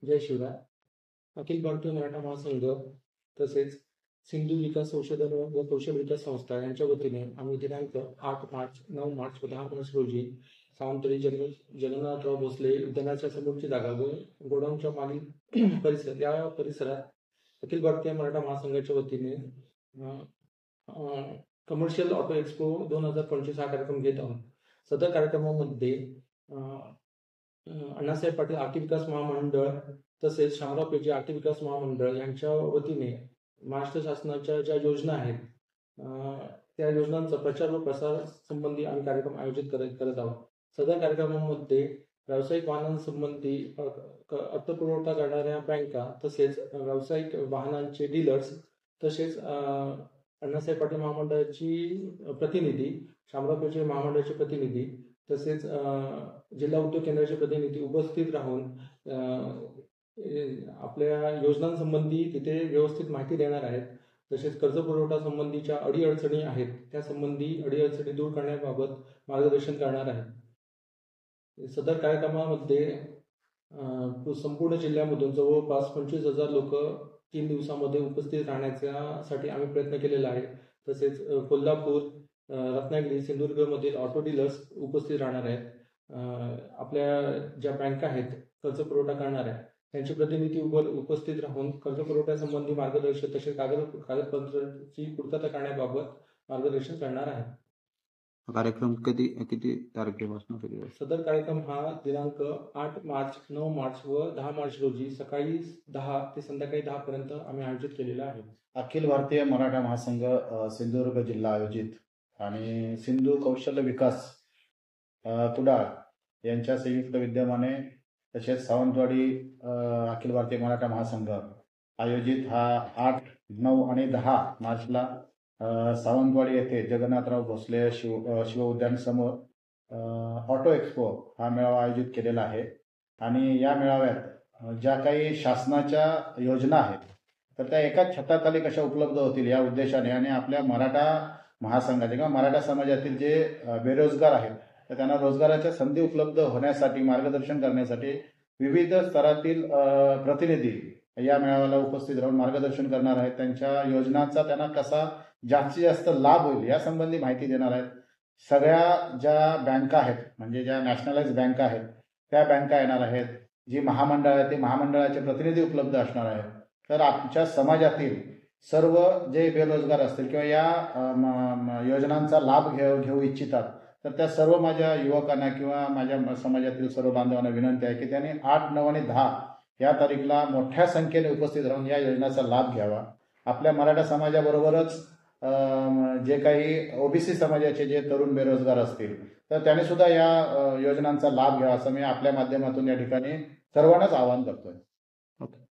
जय शिवराय. अखिल भारतीय मराठा महासंघ तसेच सिंधू विकास संशोधन व कौशल्य विकास संस्था यांच्या वतीने आम्ही दिनांक 8 मार्च, 9 मार्च व 10 मार्च रोजी सावंतवाडी जगन्नाथराव भोसले उद्यानाच्या समोरची जागा व गोडाऊनच्या मागील परिसरात अखिल भारतीय मराठा महासंघाच्या वतीने कमर्शियल ऑटो एक्सपो 2025 हा कार्यक्रम घेत आहोत. सदर कार्यक्रमामध्ये अण्णासाहेब पाटील आर्थिक विकास महामंडळ तसेच शामराव पेठे आर्थिक विकास महामंडळ यांच्या वतीने महाराष्ट्र शासनाच्या ज्या योजना आहेत त्या योजनांचा प्रचार व प्रसार संबंधी आम्ही कार्यक्रम आयोजित करत आहोत. सदर कार्यक्रमामध्ये व्यावसायिक वाहनांसंबंधी अर्थपुरवठा करणाऱ्या बँका तसेच व्यावसायिक वाहनांचे डीलर्स तसेच अण्णासाहेब पाटील महामंडळाची प्रतिनिधी, शामराव पेठे महामंडळाचे प्रतिनिधी तसेच जिल्हा उद्योग केंद्राचे प्रतिनिधी उपस्थित राहून आपल्या योजनांसंबंधी तिथे व्यवस्थित माहिती देणार आहेत. तसेच कर्जपुरवठा संबंधीच्या अडीअडचणी आहेत त्या संबंधी अडीअडचणी दूर करण्याबाबत मार्गदर्शन करणार आहेत. सदर कार्यक्रमामध्ये संपूर्ण जिल्ह्यामधून जवळपास 25,000 लोक 3 दिवसामध्ये उपस्थित राहण्यासाठी आम्ही प्रयत्न केलेला आहे. तसेच कोल्हापूर, रत्नागिरी, सिंधुदुर्गमधील ऑटो डीलर्स उपस्थित राहणार आहेत. आपल्या ज्या बँका आहेत कर्ज पुरवठा करणाऱ्या त्यांचे प्रतिनिधी उपस्थित राहून कर्जपुरवठ्यासंबंधी मार्गदर्शन तसेच कागदपत्रांची पूर्तता करण्याबाबत मार्गदर्शन करणार आहे. कार्यक्रम किती तारखेपासून केला? सदर कार्यक्रम हा दिनांक 8 मार्च, 9 मार्च व 10 मार्च रोजी सकाळी 10 ते संध्याकाळी 10 पर्यंत आम्ही आयोजित केलेला आहे. अखिल भारतीय मराठा महासंघ सिंधुदुर्ग जिल्हा आयोजित आणि सिंधू कौशल्य विकास कुडाळ यांच्या संयुक्त विद्यमाने तसेच सावंतवाडी अखिल भारतीय मराठा महासंघ आयोजित हा 8, 9 आणि 10 मार्चला सावंतवाडी येथे जगन्नाथराव भोसले शिव उद्यान समोर ऑटो एक्सपो हा मेळावा आयोजित केलेला आहे. आणि या मेळाव्यात ज्या काही शासनाच्या योजना आहेत तर त्या एकाच छताखाली कशा उपलब्ध होतील या उद्देशाने आणि आपल्या मराठा महासंघाचे किंवा मराठा समाजातील जे बेरोजगार आहेत तर त्यांना रोजगाराच्या संधी उपलब्ध होण्यासाठी मार्गदर्शन करण्यासाठी विविध स्तरातील प्रतिनिधी या मेळाव्याला उपस्थित राहून मार्गदर्शन करणार आहेत. त्यांच्या योजनांचा त्यांना कसा जास्तीत जास्त लाभ होईल या संबंधी माहिती देणार आहेत. सगळ्या ज्या बँका आहेत म्हणजे ज्या नॅशनलाइज बँका आहेत त्या बँका येणार आहेत. जी महामंडळ आहे ते महामंडळाचे प्रतिनिधी उपलब्ध असणार आहेत. तर आमच्या समाजातील सर्व जे बेरोजगार असतील किंवा या योजनांचा लाभ घेऊ इच्छितात तर त्या सर्व माझ्या युवकांना किंवा माझ्या समाजातील सर्व बांधवांना विनंती आहे की त्यांनी 8, 9 आणि 10 या तारीखला मोठ्या संख्येने उपस्थित राहून या योजनेचा लाभ घ्यावा. आपल्या मराठा समाजाबरोबरच जे काही ओबीसी समाजाचे जे तरुण बेरोजगार असतील तर त्यांनी सुद्धा या योजनांचा लाभ घ्यावा असं मी आपल्या माध्यमातून या ठिकाणी सर्वांनाच आवाहन करतोय. ओके.